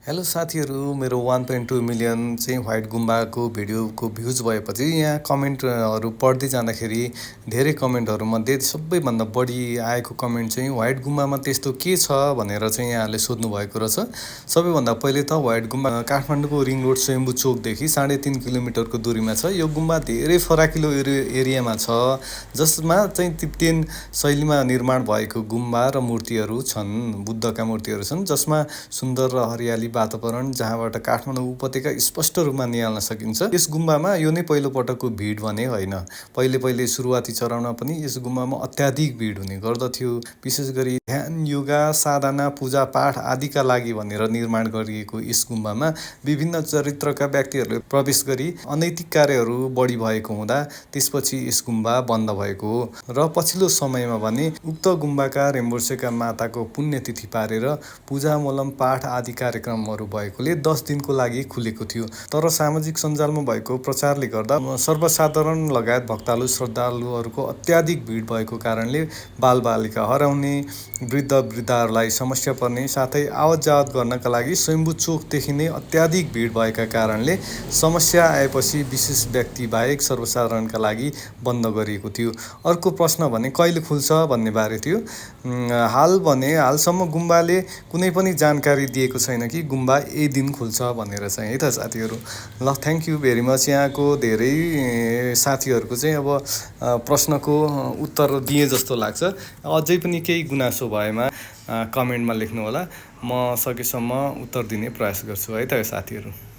Hello साथीहरू, मेरो 1.2 million चाहिँ व्हाइट गुम्बाको भिडियोको भ्युज भएपछि यहाँ कमेन्टहरू पढ्दै जाँदाखेरि धेरै कमेन्टहरूमध्ये सबैभन्दा बढी आएको कमेन्ट चाहिँ व्हाइट गुम्बामा त्यस्तो के छ भनेर चाहिँ यहाँले सोध्नुभएको रहेछ। सबैभन्दा पहिले त व्हाइट गुम्बा काठमाडौँको रिङ रोड स्वयम्भू चोकदेखि 3.5 किलोमिटरको दूरीमा छ। यो गुम्बा धेरै फराकिलो एरियामा छ, जसमा चाहिँ तिब्बतीयन शैलीमा निर्माण भएको गुम्बा र मूर्तिहरू छन्, बुद्धका मूर्तिहरू छन्, जसमा सुन्दर र हरियाली वातावरण जहाँबाट काठमाडौँ उपत्यका स्पष्ट रूपमा निहाल्न सकिन्छ। यस गुम्बामा यो नै पहिलो पटकको भिड भने होइन। पहिले सुरुवाती चरणमा पनि यस गुम्बामा अत्याधिक भिड हुने गर्दथ्यो। विशेष गरी ध्यान, योगा, साधना, पूजा पाठ आदिका लागि भनेर निर्माण गरिएको यस गुम्बामा विभिन्न चरित्रका व्यक्तिहरूले प्रवेश गरी अनैतिक कार्यहरू बढी भएको हुँदा त्यसपछि यस गुम्बा बन्द भएको हो र पछिल्लो समयमा भने उक्त गुम्बाका रेम्बोर्सेका माताको पुण्यतिथि पारेर पूजा, मोलम, पाठ आदि कार्यक्रमहरू भएकोले 10 दिनको लागि खुलेको थियो। तर सामाजिक सञ्जालमा भएको प्रचारले गर्दा सर्वसाधारण लगायत भक्तालु श्रद्धालुहरूको अत्याधिक भिड भएको कारणले बालबालिका हराउने, वृद्धहरूलाई समस्या पर्ने, साथै आवत जावत गर्नका लागि स्वयम्भू चोकदेखि नै अत्याधिक भिड भएका कारणले समस्या आएपछि विशेष व्यक्ति बाहेक सर्वसाधारणका लागि बन्द गरिएको थियो। अर्को प्रश्न भने कहिले खुल्छ भन्ने बारे थियो। हालसम्म गुम्बाले कुनै पनि जानकारी दिएको छैन कि गुम्बा यही दिन खुल्छ भनेर चाहिँ, है त साथीहरू। ल, थ्याङ्क यू भेरी मच। यहाँको धेरै साथीहरूको चाहिँ अब प्रश्नको उत्तर दिए जस्तो लाग्छ। अझै पनि केही गुनासो भएमा कमेन्टमा लेख्नुहोला, म सकेसम्म उत्तर दिने प्रयास गर्छु, है त साथीहरू।